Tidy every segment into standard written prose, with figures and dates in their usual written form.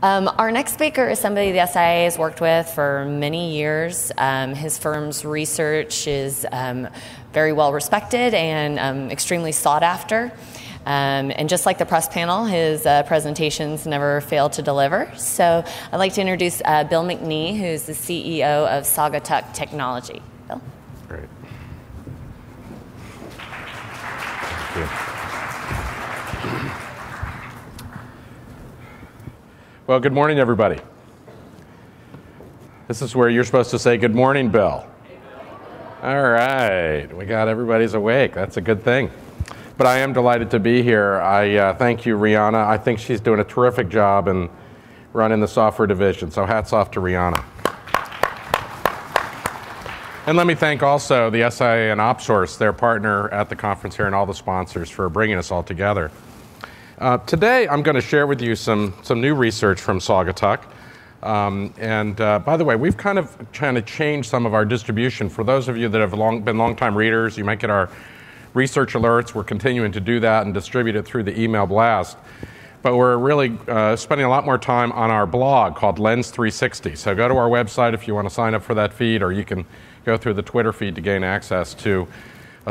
Our next speaker is somebody the SIA has worked with for many years. His firm's research is very well respected and extremely sought after. And just like the press panel, his presentations never fail to deliver. So I'd like to introduce Bill McNee, who's the CEO of Saugatuck Technology. Bill? Great. Thank you. Well, good morning, everybody. This is where you're supposed to say, good morning, Bill. All right, we got everybody's awake. That's a good thing. But I am delighted to be here. I thank you, Rihanna. I think she's doing a terrific job in running the software division, so hats off to Rihanna. And let me thank also the SIA and OpSource, their partner at the conference here, and all the sponsors for bringing us all together. Today, I'm going to share with you some new research from Saugatuck. By the way, we've kind of trying to change some of our distribution. For those of you that have been long-time readers, you might get our research alerts. We're continuing to do that and distribute it through the email blast. But we're really spending a lot more time on our blog called Lens 360. So go to our website if you want to sign up for that feed, or you can go through the Twitter feed to gain access to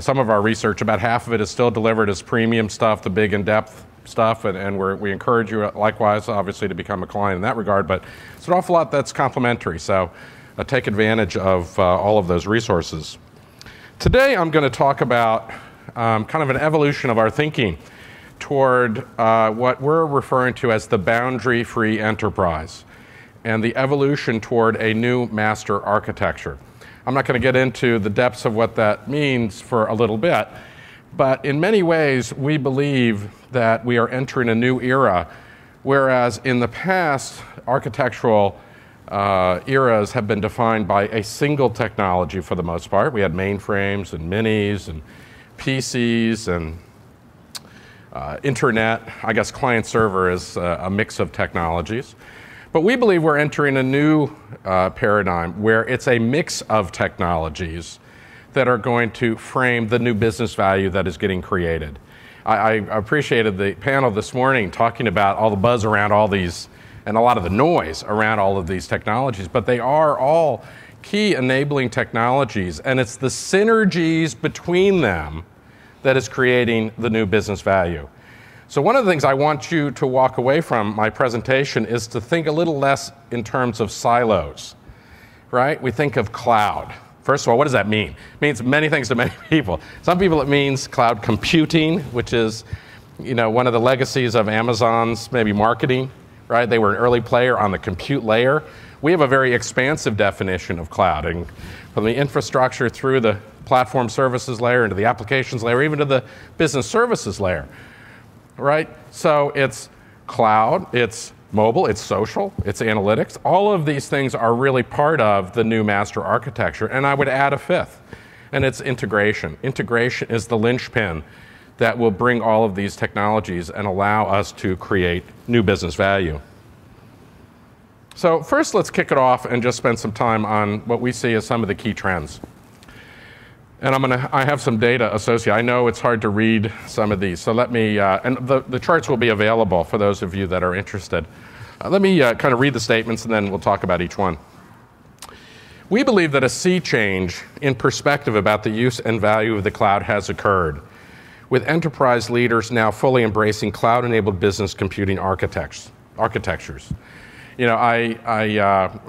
some of our research. About half of it is still delivered as premium stuff, the big in-depth stuff, and we encourage you likewise, obviously, to become a client in that regard. But it's an awful lot that's complimentary, so take advantage of all of those resources. Today, I'm going to talk about kind of an evolution of our thinking toward what we're referring to as the boundary-free enterprise and the evolution toward a new master architecture. I'm not going to get into the depths of what that means for a little bit, but in many ways, we believe that we are entering a new era, whereas in the past, architectural eras have been defined by a single technology for the most part. We had mainframes and minis and PCs and internet. I guess client-server is a mix of technologies. But we believe we're entering a new paradigm where it's a mix of technologies that are going to frame the new business value that is getting created. I appreciated the panel this morning talking about all the buzz around all these and a lot of the noise around all of these technologies, but they are all key enabling technologies, and it's the synergies between them that is creating the new business value. So one of the things I want you to walk away from my presentation is to think a little less in terms of silos, right? We think of cloud. First of all, what does that mean? It means many things to many people. Some people it means cloud computing, which is, one of the legacies of Amazon's maybe marketing, right? They were an early player on the compute layer. We have a very expansive definition of cloud, and from the infrastructure through the platform services layer into the applications layer, even to the business services layer, right? So it's cloud, it's mobile, it's social, it's analytics. All of these things are really part of the new master architecture, and I would add a fifth, and it's integration. Integration is the linchpin that will bring all of these technologies and allow us to create new business value. So first, let's kick it off and just spend some time on what we see as some of the key trends. And I have some data associated. I know it's hard to read some of these, so let me, and the charts will be available for those of you that are interested. Let me kind of read the statements, and then we'll talk about each one. We believe that a sea change in perspective about the use and value of the cloud has occurred, with enterprise leaders now fully embracing cloud-enabled business computing architectures. I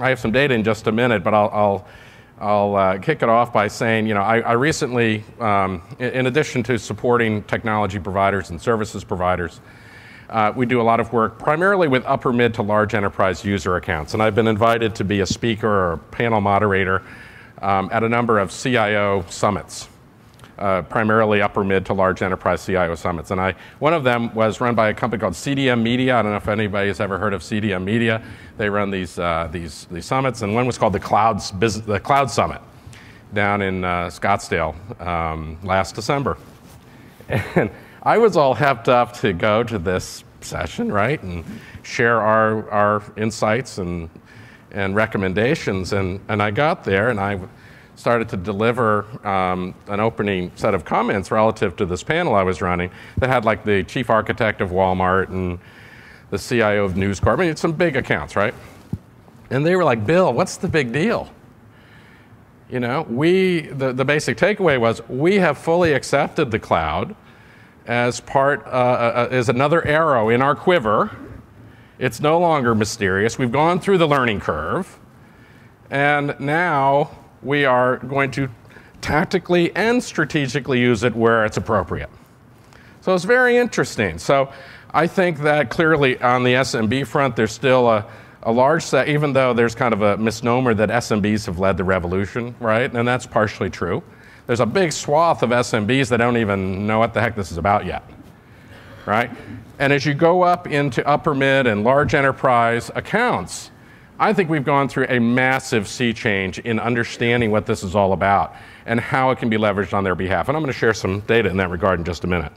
have some data in just a minute, but I'll kick it off by saying, I recently, in addition to supporting technology providers and services providers, we do a lot of work primarily with upper mid to large enterprise user accounts. And I've been invited to be a speaker or a panel moderator at a number of CIO summits, primarily upper mid to large enterprise CIO summits. And one of them was run by a company called CDM Media. I don't know if anybody has ever heard of CDM Media. They run these summits, and one was called the Cloud Summit down in Scottsdale last December. And I was all hepped up to go to this session, right, and share our insights and recommendations. And I got there, and I started to deliver an opening set of comments relative to this panel I was running that had like the chief architect of Walmart and the CIO of News Corp. I mean, it's some big accounts, right? And they were like, Bill, what's the big deal? You know, the basic takeaway was we have fully accepted the cloud as as another arrow in our quiver. It's no longer mysterious. We've gone through the learning curve, and now we are going to tactically and strategically use it where it's appropriate. So it's very interesting. So I think that clearly on the SMB front, there's still a large set, even though there's kind of a misnomer that SMBs have led the revolution, right? And that's partially true. There's a big swath of SMBs that don't even know what the heck this is about yet, right? And as you go up into upper mid and large enterprise accounts, I think we've gone through a massive sea change in understanding what this is all about and how it can be leveraged on their behalf. And I'm going to share some data in that regard in just a minute.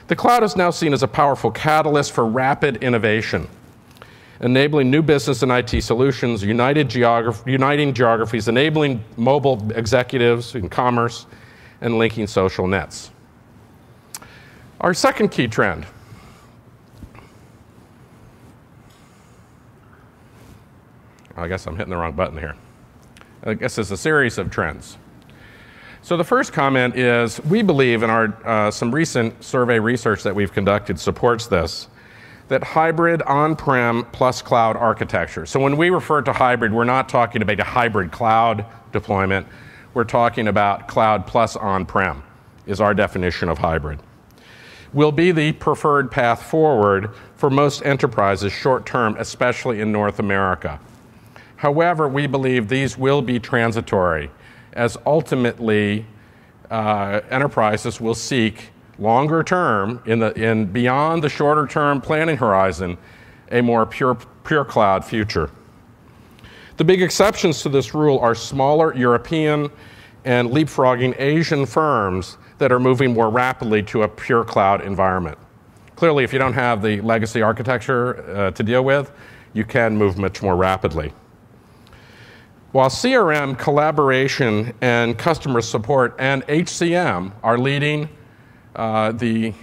The cloud is now seen as a powerful catalyst for rapid innovation, enabling new business and IT solutions, uniting geographies, enabling mobile executives in commerce, and linking social nets. Our second key trend. I guess I'm hitting the wrong button here. I guess it's a series of trends. So the first comment is, we believe in our some recent survey research that we've conducted supports this, that hybrid on-prem plus cloud architecture. So when we refer to hybrid, we're not talking about a hybrid cloud deployment. We're talking about cloud plus on-prem is our definition of hybrid. Will be the preferred path forward for most enterprises short-term, especially in North America. However, we believe these will be transitory, as ultimately enterprises will seek longer term, in beyond the shorter term planning horizon, a more pure cloud future. The big exceptions to this rule are smaller European and leapfrogging Asian firms that are moving more rapidly to a pure cloud environment. Clearly, if you don't have the legacy architecture to deal with, you can move much more rapidly. While CRM, collaboration, and customer support and HCM are leading the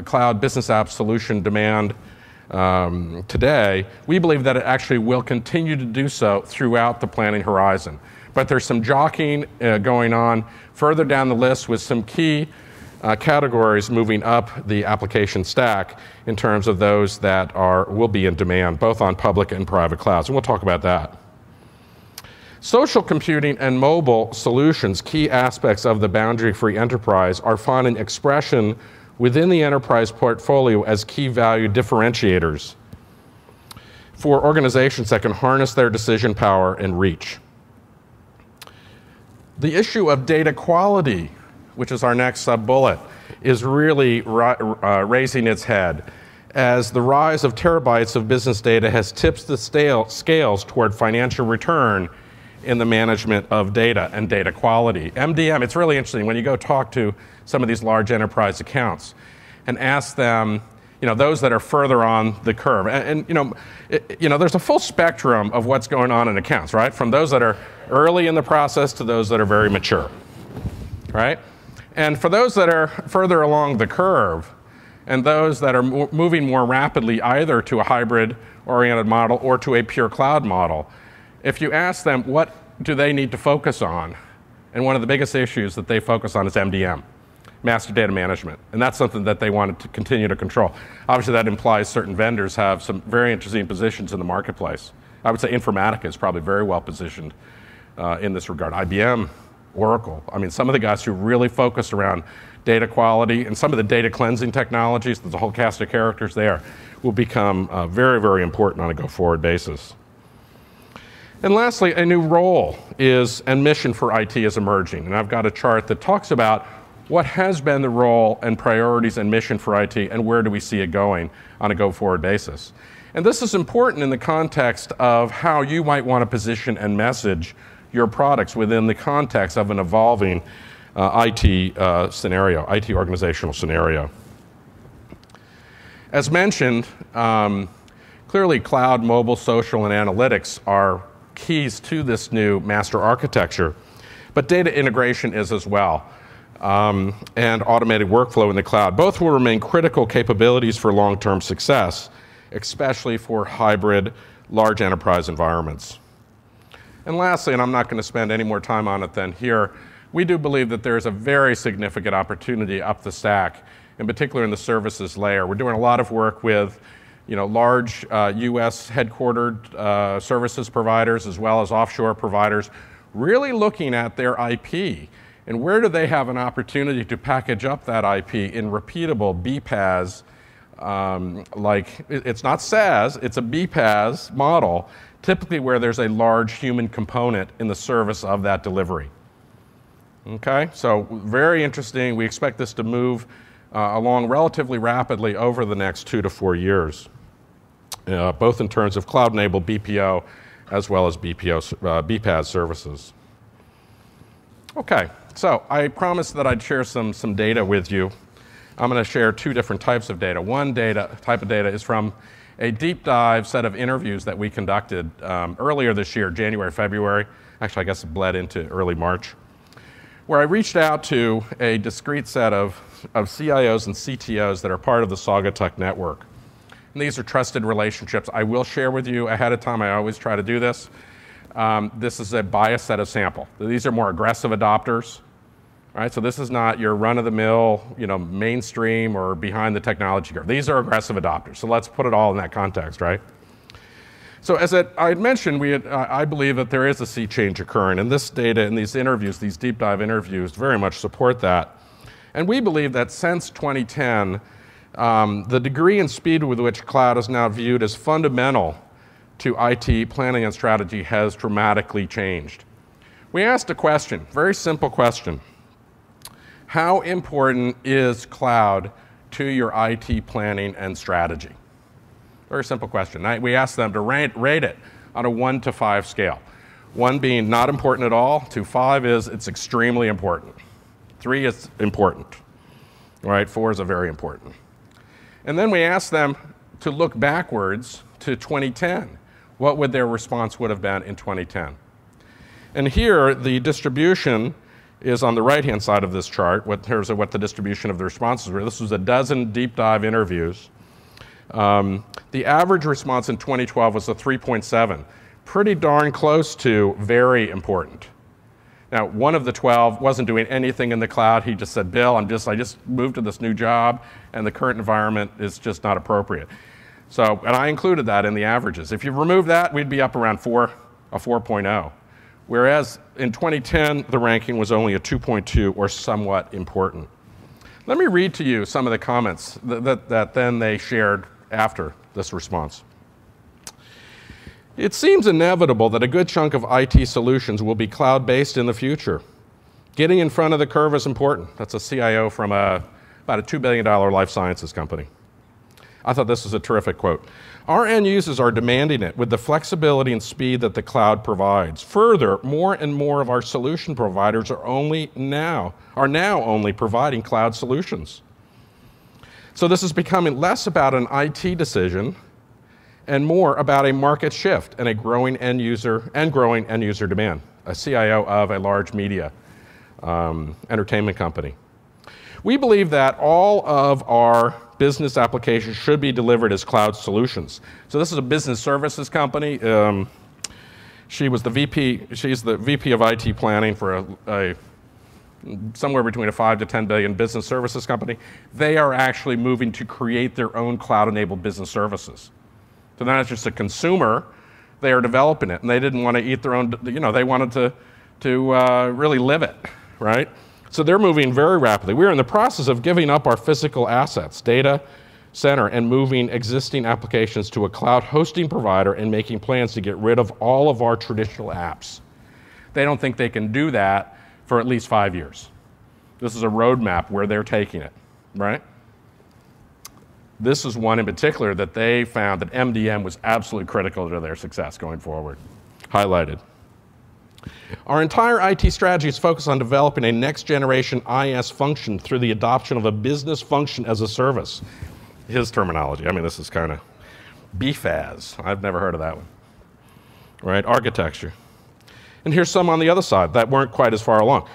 cloud business app solution demand today, we believe that it actually will continue to do so throughout the planning horizon. But there's some jockeying going on further down the list with some key categories moving up the application stack in terms of those that will be in demand, both on public and private clouds. And we'll talk about that. Social computing and mobile solutions, key aspects of the boundary-free enterprise, are finding expression within the enterprise portfolio as key value differentiators for organizations that can harness their decision power and reach. The issue of data quality, which is our next sub-bullet, is really raising its head as the rise of terabytes of business data has tipped the scales toward financial return in the management of data and data quality. MDM, it's really interesting when you go talk to some of these large enterprise accounts and ask them, those that are further on the curve. And there's a full spectrum of what's going on in accounts, right? From those that are early in the process to those that are very mature, right? And for those that are further along the curve and those that are moving more rapidly either to a hybrid-oriented model or to a pure cloud model, if you ask them what do they need to focus on, and one of the biggest issues that they focus on is MDM, master data management, and that's something that they want to continue to control. Obviously, that implies certain vendors have some very interesting positions in the marketplace. I would say Informatica is probably very well positioned in this regard. IBM, Oracle, some of the guys who really focus around data quality and some of the data cleansing technologies, there's a whole cast of characters there, will become very, very important on a go-forward basis. And lastly, a new role and mission for IT is emerging. And I've got a chart that talks about what has been the role and priorities and mission for IT and where do we see it going on a go-forward basis. And this is important in the context of how you might want to position and message your products within the context of an evolving IT scenario, IT organizational scenario. As mentioned, clearly cloud, mobile, social, and analytics are keys to this new master architecture, but data integration is as well. and automated workflow in the cloud. Both will remain critical capabilities for long-term success, especially for hybrid, large enterprise environments. And lastly, and I'm not going to spend any more time on it than here, we do believe that there is a very significant opportunity up the stack, in particular in the services layer. We're doing a lot of work with large US headquartered services providers as well as offshore providers, really looking at their IP and where do they have an opportunity to package up that IP in repeatable BPaaS, it's not SaaS, it's a BPaaS model, typically where there's a large human component in the service of that delivery. Okay, so very interesting. We expect this to move along relatively rapidly over the next 2 to 4 years, both in terms of cloud-enabled BPO as well as BPaaS services. Okay, so I promised that I'd share some data with you. I'm going to share 2 different types of data. One type of data is from a deep dive set of interviews that we conducted earlier this year, January, February. Actually, I guess it bled into early March, where I reached out to a discrete set of CIOs and CTOs that are part of the Saugatuck network. And these are trusted relationships. I will share with you ahead of time. I always try to do this. This is a biased set of sample. These are more aggressive adopters. Right? So this is not your run-of-the-mill, mainstream or behind the technology curve. These are aggressive adopters. So let's put it all in that context, right? So as I had mentioned, I believe that there is a sea change occurring, and this data and these interviews, these deep dive interviews, very much support that. And we believe that since 2010, the degree and speed with which cloud is now viewed as fundamental to IT planning and strategy has dramatically changed. We asked a question, very simple question. How important is cloud to your IT planning and strategy? Very simple question. We asked them to rate it on a 1 to 5 scale. 1 being not important at all, to 5 is it's extremely important. 3 is important. Right? 4 is a very important. And then we asked them to look backwards to 2010. What would their response would have been in 2010? And here, the distribution is on the right-hand side of this chart, in terms of what the distribution of the responses were. This was a dozen deep dive interviews. The average response in 2012 was a 3.7, pretty darn close to very important. Now, one of the 12 wasn't doing anything in the cloud. He just said, Bill, I just moved to this new job, and the current environment is just not appropriate. So, and I included that in the averages. If you remove that, we'd be up around 4, a 4.0. Whereas in 2010, the ranking was only a 2.2 or somewhat important. Let me read to you some of the comments that then they shared after this response. It seems inevitable that a good chunk of IT solutions will be cloud-based in the future. Getting in front of the curve is important. That's a CIO from about a $2 billion life sciences company. I thought this was a terrific quote. Our end users are demanding it with the flexibility and speed that the cloud provides. Further, more and more of our solution providers are now only providing cloud solutions. So this is becoming less about an IT decision and more about a market shift and growing end user demand. A CIO of a large media entertainment company. We believe that all of our business applications should be delivered as cloud solutions. So this is a business services company. She's the VP of IT planning for somewhere between a 5 to 10 billion business services company. They are actually moving to create their own cloud-enabled business services. So they're not just a consumer, they are developing it, and they didn't want to eat their own, they wanted to really live it, right? So they're moving very rapidly. We're in the process of giving up our physical assets, data center, and moving existing applications to a cloud hosting provider and making plans to get rid of all of our traditional apps. They don't think they can do that for at least 5 years. This is a roadmap where they're taking it, right? This is one in particular that they found that MDM was absolutely critical to their success going forward, highlighted. Our entire IT strategy is focused on developing a next-generation IS function through the adoption of a business function as a service. His terminology. I mean, this is kind of BFAS. I've never heard of that one. Right? Architecture. And here's some on the other side that weren't quite as far along.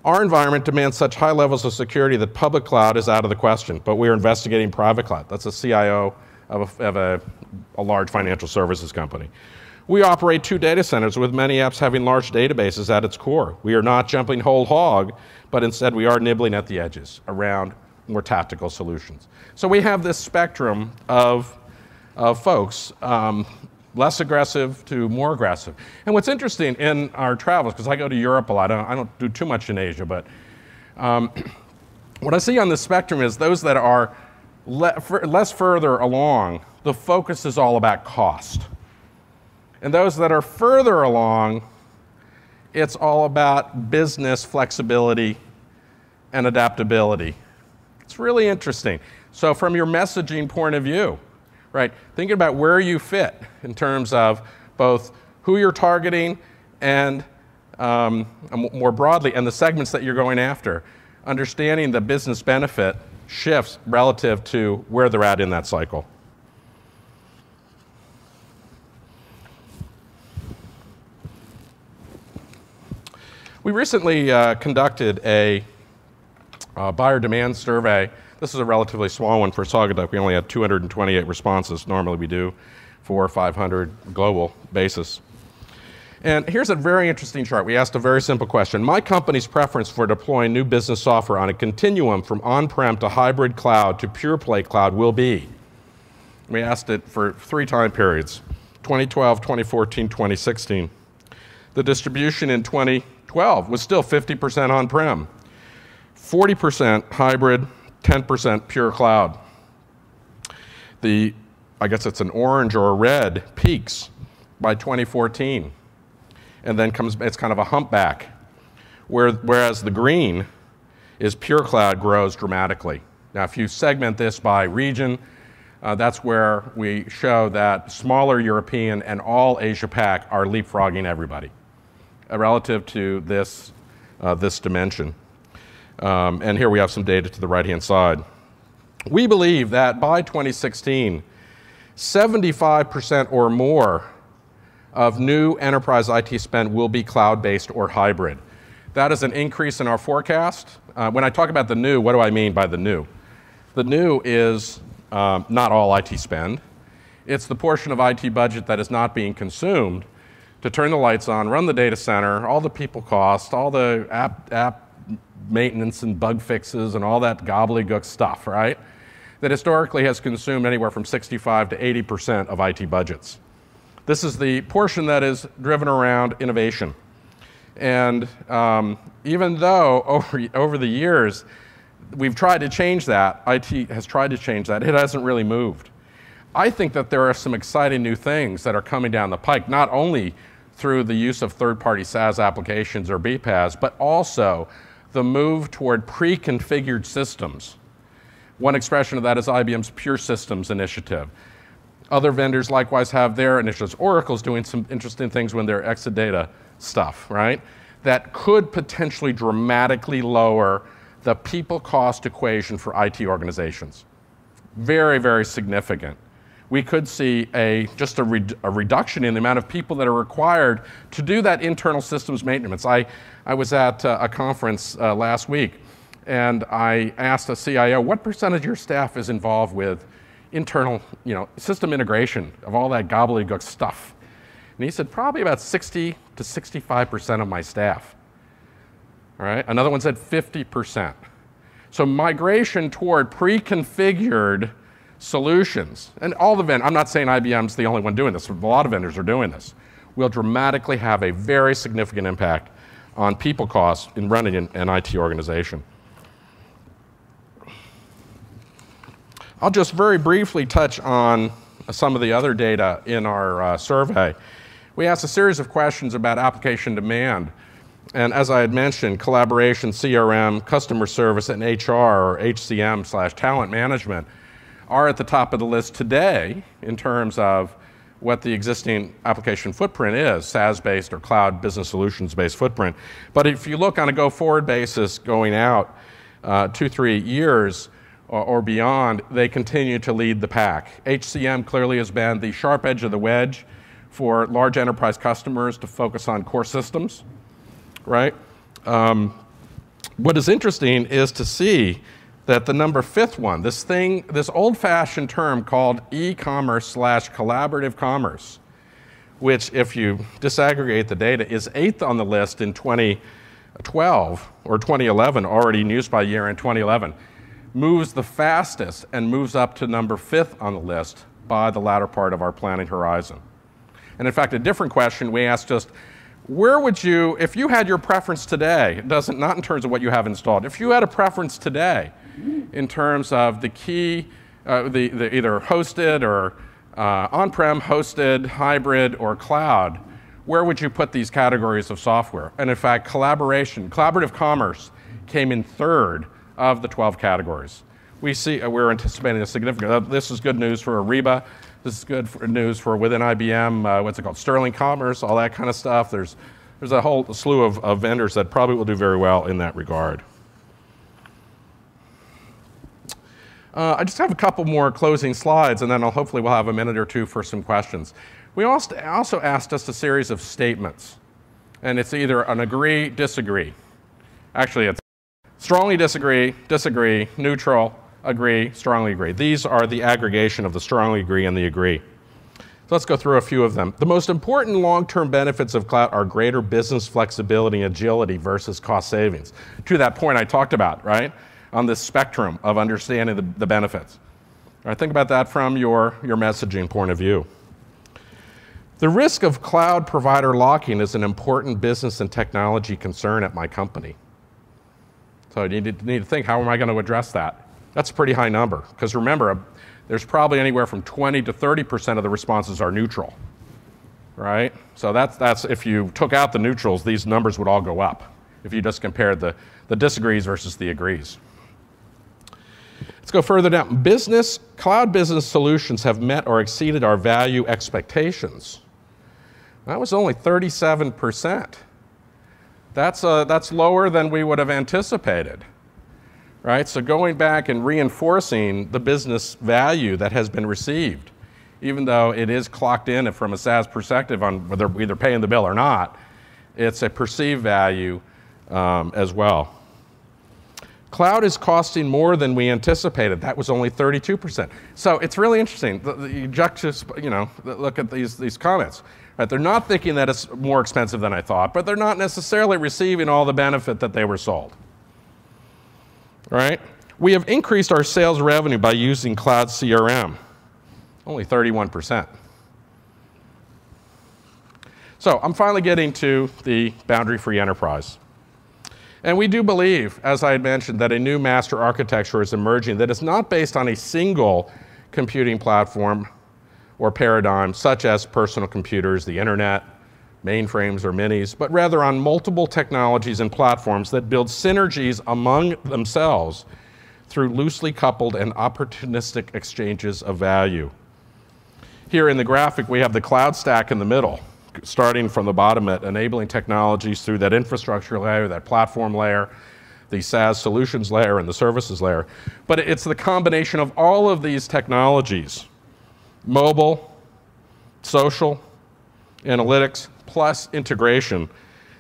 Our environment demands such high levels of security that public cloud is out of the question, but we are investigating private cloud. That's a CIO of a large financial services company. We operate 2 data centers with many apps having large databases at its core. We are not jumping whole hog, but instead we are nibbling at the edges around more tactical solutions. So we have this spectrum of folks, less aggressive to more aggressive. And what's interesting in our travels, because I go to Europe a lot, I don't do too much in Asia, but what I see on the spectrum is those that are less further along, the focus is all about cost. And those that are further along, it's all about business flexibility and adaptability. It's really interesting. So from your messaging point of view, right, thinking about where you fit in terms of both who you're targeting and more broadly, and the segments that you're going after, understanding the business benefit shifts relative to where they're at in that cycle. We recently conducted a buyer demand survey. This is a relatively small one for Saugatuck. We only had 228 responses. Normally we do 400 or 500 global basis. And here's a very interesting chart. We asked a very simple question. My company's preference for deploying new business software on a continuum from on-prem to hybrid cloud to pure play cloud will be. We asked it for 3 time periods, 2012, 2014, 2016. The distribution in 2012 was still 50% on-prem, 40% hybrid, 10% pure cloud. I guess it's an orange or a red, peaks by 2014. And then it's kind of a humpback, whereas the green is pure cloud grows dramatically. Now, if you segment this by region, that's where we show that smaller European and all Asia-Pac are leapfrogging everybody relative to this dimension. And here we have some data to the right-hand side. We believe that by 2016, 75% or more of new enterprise IT spend will be cloud-based or hybrid. That is an increase in our forecast. When I talk about the new, what do I mean by the new? The new is not all IT spend. It's the portion of IT budget that is not being consumed to turn the lights on, run the data center, all the people costs, all the app maintenance and bug fixes and all that gobbledygook stuff, right? That historically has consumed anywhere from 65 to 80% of IT budgets. This is the portion that is driven around innovation. And even though over the years we've tried to change that, IT has tried to change that, it hasn't really moved. I think that there are some exciting new things that are coming down the pike, not only through the use of third-party SaaS applications or BPaaS, but also the move toward pre-configured systems. One expression of that is IBM's Pure Systems initiative. Other vendors likewise have their initiatives. Oracle's doing some interesting things when their Exadata stuff, right? That could potentially dramatically lower the people cost equation for IT organizations. Very, very significant. We could see just a reduction in the amount of people that are required to do that internal systems maintenance. I was at a conference last week, and I asked a CIO, what percentage of your staff is involved with internal, system integration of all that gobbledygook stuff? And he said, probably about 60 to 65% of my staff. All right, another one said 50%. So migration toward pre-configured solutions, and all the vendors, I'm not saying IBM's the only one doing this, a lot of vendors are doing this, will dramatically have a very significant impact on people costs in running an IT organization. I'll just very briefly touch on some of the other data in our survey. We asked a series of questions about application demand. And as I had mentioned, collaboration, CRM, customer service, and HR, or HCM/talent management, are at the top of the list today in terms of what the existing application footprint is, SaaS-based or cloud business solutions-based footprint. But if you look on a go-forward basis going out 2-3 years or beyond, they continue to lead the pack. HCM clearly has been the sharp edge of the wedge for large enterprise customers to focus on core systems, right? What is interesting is to see that the number 5th one, this old-fashioned term called e-commerce / collaborative commerce, which if you disaggregate the data is 8th on the list in 2012 or 2011, already in use by year in 2011, moves the fastest and moves up to number 5th on the list by the latter part of our planning horizon. And in fact, a different question we asked just, where would you, if you had your preference today, not in terms of what you have installed, if you had a preference today in terms of the key, the either hosted or on-prem, hosted, hybrid, or cloud, where would you put these categories of software? And in fact, collaborative commerce came in 3rd of the 12 categories. We're anticipating a significant, this is good news for Ariba, this is good news for within IBM, what's it called, Sterling Commerce, all that kind of stuff. There's a whole slew of vendors that probably will do very well in that regard. I just have a couple more closing slides, and then hopefully we'll have a minute or two for some questions. We also asked just a series of statements, and it's either an agree, disagree. Actually, it's strongly disagree, disagree, neutral, agree, strongly agree. These are the aggregation of the strongly agree and the agree. So let's go through a few of them. The most important long-term benefits of cloud are greater business flexibility and agility versus cost savings. To that point I talked about, right? On this spectrum of understanding the benefits. All right, think about that from your messaging point of view. The risk of cloud provider locking is an important business and technology concern at my company. So you need to think, how am I going to address that? That's a pretty high number, because remember, there's probably anywhere from 20 to 30% of the responses are neutral, right? So that's if you took out the neutrals, these numbers would all go up if you just compared the disagrees versus the agrees. Let's go further down. Cloud business solutions have met or exceeded our value expectations. That was only 37%. That's lower than we would have anticipated, right? So going back and reinforcing the business value that has been received, even though it is clocked in from a SaaS perspective on whether we're either paying the bill or not, it's a perceived value as well. Cloud is costing more than we anticipated. That was only 32%. So it's really interesting. Look at these comments. Right? They're not thinking that it's more expensive than I thought, but they're not necessarily receiving all the benefit that they were sold. Right? We have increased our sales revenue by using cloud CRM. Only 31%. So I'm finally getting to the boundary-free enterprise. And we do believe, as I had mentioned, that a new master architecture is emerging that is not based on a single computing platform or paradigm, such as personal computers, the internet, mainframes, or minis, but rather on multiple technologies and platforms that build synergies among themselves through loosely coupled and opportunistic exchanges of value. Here in the graphic, we have the cloud stack in the middle, starting from the bottom at enabling technologies through that infrastructure layer, that platform layer, the SaaS solutions layer, and the services layer. But it's the combination of all of these technologies, mobile, social, analytics, plus integration,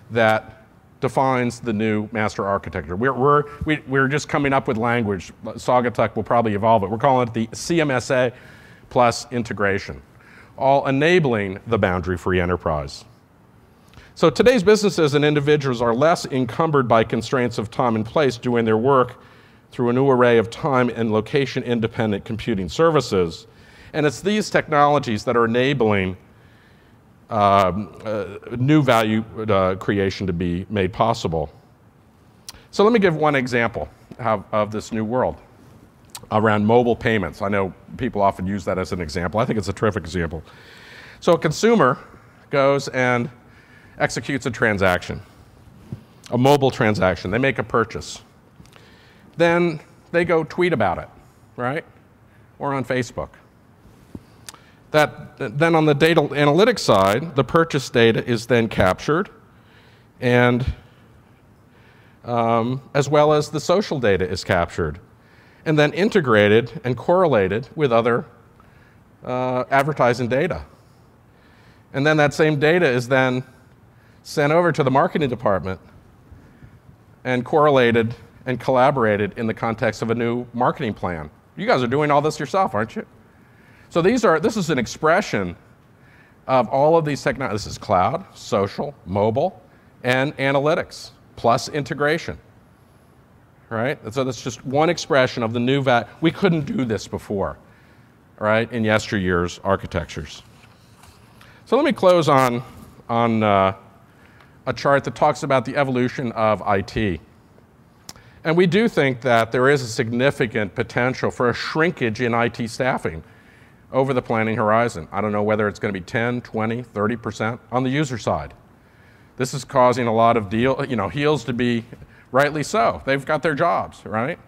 that defines the new master architecture. We're just coming up with language. Saugatuck will probably evolve it. We're calling it the CMSA plus integration, all enabling the boundary-free enterprise. So today's businesses and individuals are less encumbered by constraints of time and place, doing their work through a new array of time and location-independent computing services. And it's these technologies that are enabling new value creation to be made possible. So let me give one example of this new world around mobile payments. I know people often use that as an example. I think it's a terrific example. So a consumer goes and executes a transaction, a mobile transaction. They make a purchase. Then they go tweet about it, right? Or on Facebook. Then on the data analytics side, the purchase data is then captured, and as well as the social data is captured, and then integrated and correlated with other advertising data. And then that same data is then sent over to the marketing department and correlated and collaborated in the context of a new marketing plan. You guys are doing all this yourself, aren't you? So this is an expression of all of these technologies. This is cloud, social, mobile, and analytics, plus integration, right? So that's just one expression of the new value. We couldn't do this before, right, in yesteryear's architectures. So let me close on a chart that talks about the evolution of IT. And we do think that there is a significant potential for a shrinkage in IT staffing over the planning horizon. I don't know whether it's going to be 10, 20, 30% on the user side. This is causing a lot of heels to be rightly so. They've got their jobs, right?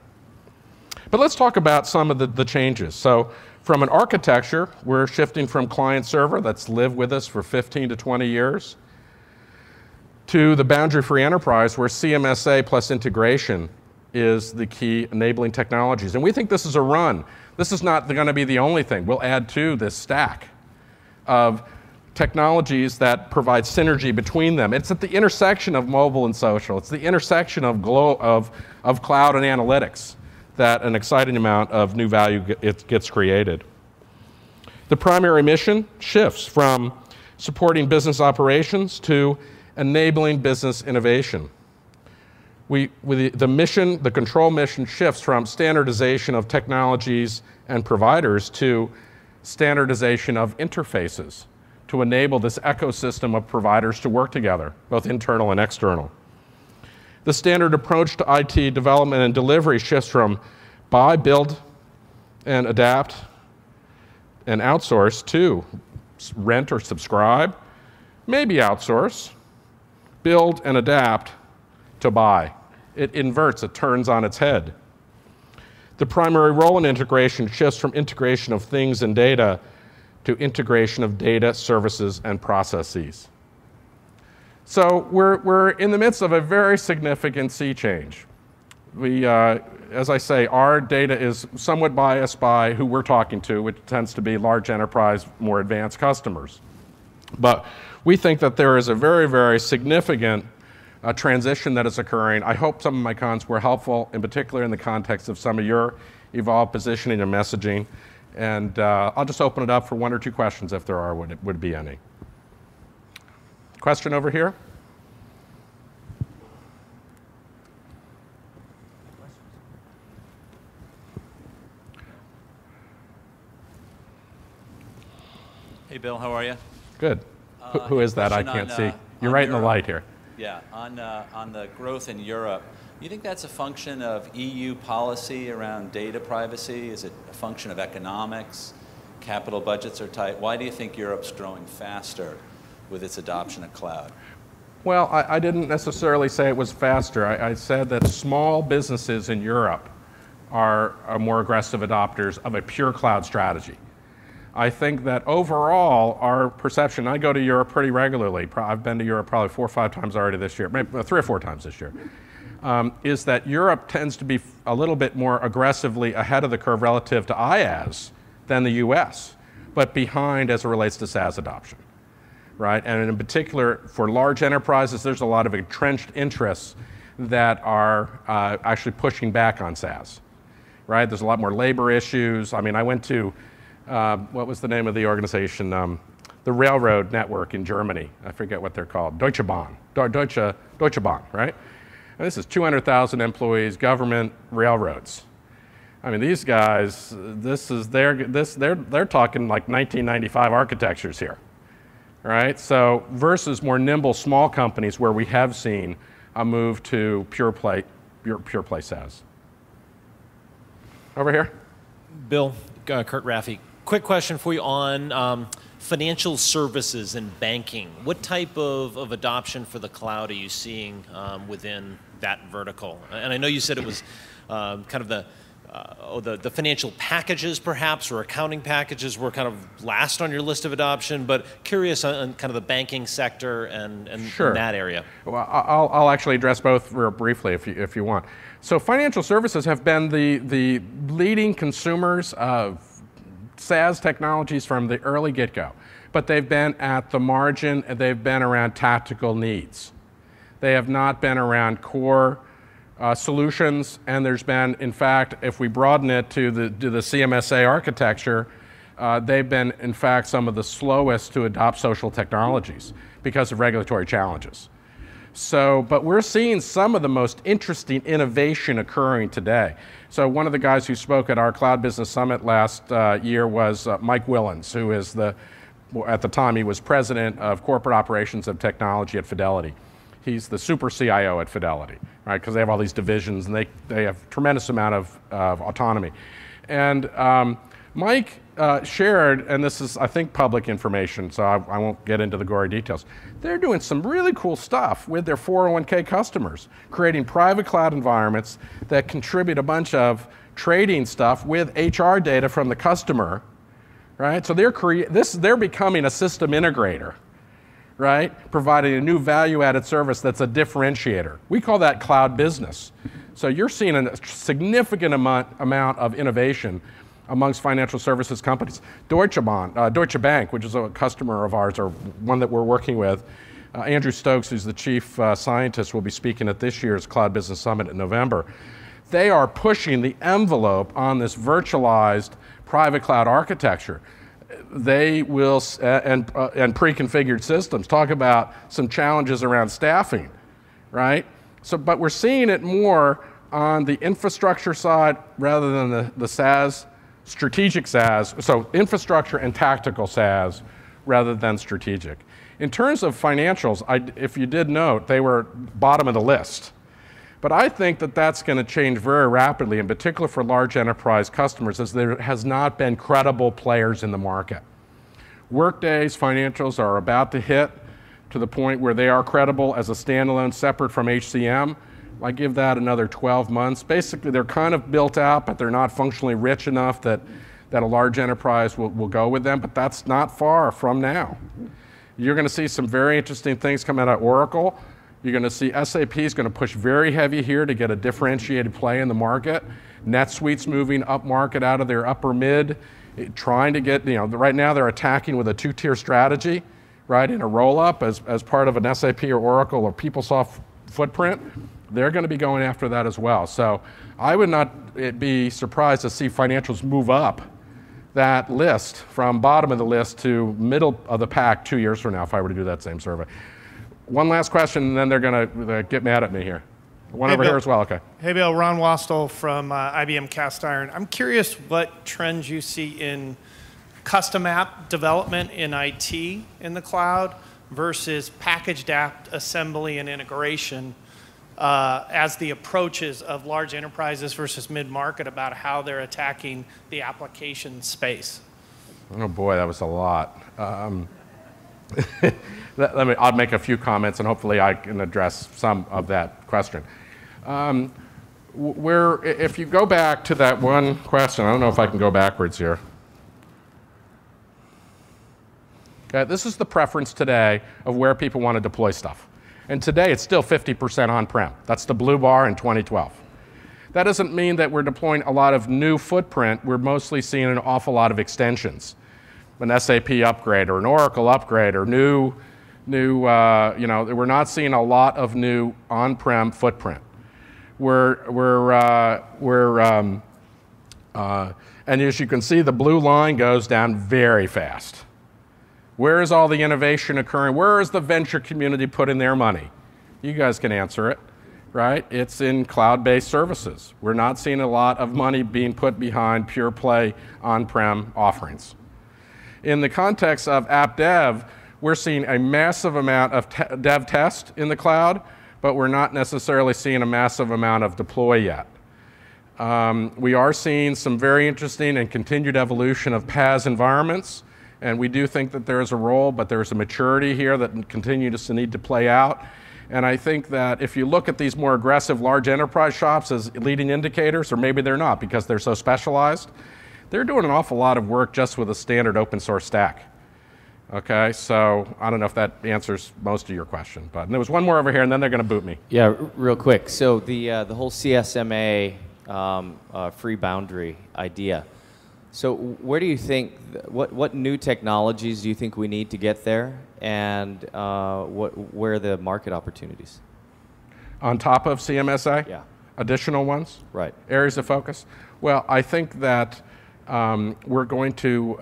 But let's talk about some of the changes. So from an architecture, we're shifting from client server that's lived with us for 15 to 20 years to the boundary-free enterprise where CMSA plus integration is the key enabling technologies. And we think this is a run. This is not going to be the only thing. We'll add to this stack of technologies that provide synergy between them. It's at the intersection of mobile and social. It's the intersection of cloud and analytics that an exciting amount of new value gets created. The primary mission shifts from supporting business operations to enabling business innovation. The control mission shifts from standardization of technologies and providers to standardization of interfaces to enable this ecosystem of providers to work together, both internal and external. The standard approach to IT development and delivery shifts from buy, build, and adapt and outsource to rent or subscribe, maybe outsource, build and adapt to buy. It inverts, it turns on its head. The primary role in integration shifts from integration of things and data to integration of data, services, and processes. So we're in the midst of a very significant sea change. As I say, our data is somewhat biased by who we're talking to, which tends to be large enterprise, more advanced customers. But we think that there is a very, very significant transition that is occurring. I hope some of my comments were helpful, in particular in the context of some of your evolved positioning and messaging. And I'll just open it up for one or two questions if there are, would be any. Question over here? Hey, Bill, how are you? Good. Who is that? I can't see. You're right in the light here. Yeah, on the growth in Europe, do you think that's a function of EU policy around data privacy? Is it a function of economics? Capital budgets are tight. Why do you think Europe's growing faster with its adoption of cloud? Well, I didn't necessarily say it was faster. I said that small businesses in Europe are more aggressive adopters of a pure cloud strategy. I think that overall, our perception, I go to Europe pretty regularly. I've been to Europe probably 4 or 5 times already this year, maybe 3 or 4 times this year, is that Europe tends to be a little bit more aggressively ahead of the curve relative to IaaS than the US, but behind as it relates to SaaS adoption, right? And in particular, for large enterprises, there's a lot of entrenched interests that are actually pushing back on SaaS, right? There's a lot more labor issues. I mean, I went to what was the name of the organization? The railroad network in Germany. I forget what they're called. Deutsche Bahn. Deutsche Bahn, right? And this is 200,000 employees, government, railroads. I mean, these guys, they're talking like 1995 architectures here, right? So versus more nimble small companies where we have seen a move to pure play SaaS. Over here. Bill, Kurt Raffy. Quick question for you on financial services and banking. What type of adoption for the cloud are you seeing within that vertical? And I know you said it was kind of the financial packages perhaps, or accounting packages were kind of last on your list of adoption, but curious on kind of the banking sector and Sure. in that area. Well, I'll actually address both real briefly if you want. So financial services have been the leading consumers of SaaS technologies from the early get-go, but they've been at the margin and they've been around tactical needs. They have not been around core solutions, and there's been, in fact, if we broaden it to the CMSA architecture, they've been, in fact, some of the slowest to adopt social technologies because of regulatory challenges. So, but we're seeing some of the most interesting innovation occurring today. So one of the guys who spoke at our Cloud Business Summit last year was Mike Willens, who is at the time, he was president of corporate operations of technology at Fidelity. He's the super CIO at Fidelity, right? Because they have all these divisions and they have tremendous amount of autonomy. And Mike shared, and this is, I think, public information, so I won't get into the gory details. They're doing some really cool stuff with their 401k customers, creating private cloud environments that contribute a bunch of trading stuff with HR data from the customer, right? So they're becoming a system integrator, right? Providing a new value-added service that's a differentiator. We call that cloud business. So you're seeing a significant amount of innovation amongst financial services companies. Deutsche Bank, which is a customer of ours, or one that we're working with, Andrew Stokes, who's the chief scientist, will be speaking at this year's Cloud Business Summit in November. They are pushing the envelope on this virtualized private cloud architecture. They will, and pre-configured systems, talk about some challenges around staffing, right? So, but we're seeing it more on the infrastructure side rather than the SaaS, strategic SaaS, so infrastructure and tactical SaaS rather than strategic. In terms of financials, if you did note, they were bottom of the list. But I think that that's going to change very rapidly, in particular for large enterprise customers, as there has not been credible players in the market. Workday's financials are about to hit to the point where they are credible as a standalone separate from HCM. I give that another 12 months. Basically, they're kind of built out, but they're not functionally rich enough that a large enterprise will go with them, but that's not far from now. You're going to see some very interesting things come out of Oracle. You're going to see SAP is going to push very heavy here to get a differentiated play in the market. NetSuite's moving up market out of their upper mid, trying to get, right now they're attacking with a two-tier strategy, right, in a roll-up as part of an SAP or Oracle or PeopleSoft footprint. They're going to be going after that as well. So I would not be surprised to see financials move up that list from bottom of the list to middle of the pack 2 years from now if I were to do that same survey. One last question, and then they're going to get mad at me here. One over here as well, okay. Hey, Bill, Ron Wastel from IBM Cast Iron. I'm curious what trends you see in custom app development in IT in the cloud versus packaged app assembly and integration as the approaches of large enterprises versus mid-market about how they're attacking the application space. Oh boy, that was a lot. I'll make a few comments and hopefully I can address some of that question. If you go back to that one question, I don't know if I can go backwards here. Okay, this is the preference today of where people want to deploy stuff. And today it's still 50% on-prem. That's the blue bar in 2012. That doesn't mean that we're deploying a lot of new footprint. We're mostly seeing an awful lot of extensions. An SAP upgrade or an Oracle upgrade or we're not seeing a lot of new on-prem footprint. And as you can see, the blue line goes down very fast. Where is all the innovation occurring? Where is the venture community putting their money? You guys can answer it, right? It's in cloud-based services. We're not seeing a lot of money being put behind pure play on-prem offerings. In the context of app dev, we're seeing a massive amount of dev test in the cloud, but we're not necessarily seeing a massive amount of deploy yet. We are seeing some very interesting and continued evolution of PaaS environments. And we do think that there is a role, but there's a maturity here that continues to need to play out. And I think that if you look at these more aggressive large enterprise shops as leading indicators, or maybe they're not because they're so specialized, they're doing an awful lot of work just with a standard open source stack. Okay, so I don't know if that answers most of your question. But there was one more over here, and then they're going to boot me. Yeah, real quick. So the whole CSMA free boundary idea. So where do you think, what new technologies do you think we need to get there, and where are the market opportunities? On top of CMSA? Yeah. Additional ones? Right. Areas of focus? Well, I think that we're going to,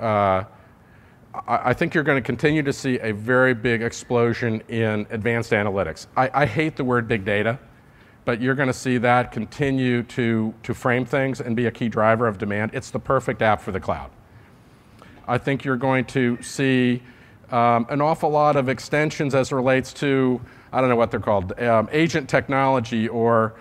I think you're going to continue to see a very big explosion in advanced analytics. I hate the word big data, but you're going to see that continue to frame things and be a key driver of demand. It's the perfect app for the cloud. I think you're going to see an awful lot of extensions as it relates to, I don't know what they're called, agent technology or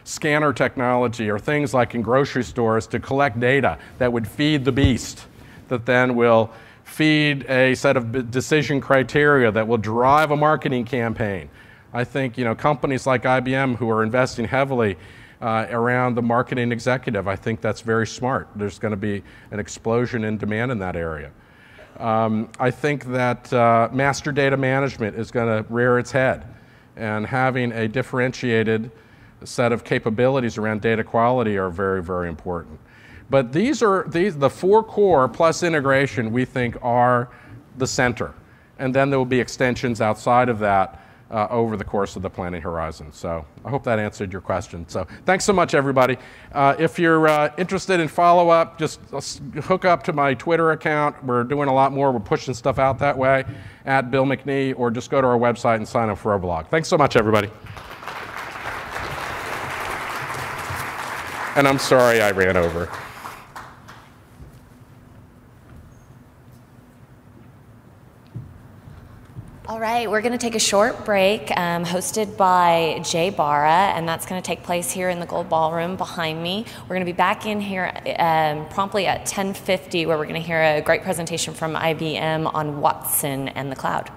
scanner technology or things like in grocery stores to collect data that would feed the beast, that then will feed a set of decision criteria that will drive a marketing campaign. I think companies like IBM who are investing heavily around the marketing executive, I think that's very smart. There's going to be an explosion in demand in that area. I think that master data management is going to rear its head, and having a differentiated set of capabilities around data quality are very, very important. But the 4 core plus integration we think are the center. And then there will be extensions outside of that over the course of the planning horizon. So I hope that answered your question. So thanks so much, everybody. If you're interested in follow-up, just hook up to my Twitter account. We're doing a lot more. We're pushing stuff out that way, at Bill McNee, or just go to our website and sign up for our blog. Thanks so much, everybody. And I'm sorry I ran over. All right, we're going to take a short break hosted by Jay Barra, and that's going to take place here in the Gold Ballroom behind me. We're going to be back in here promptly at 10:50, where we're going to hear a great presentation from IBM on Watson and the cloud.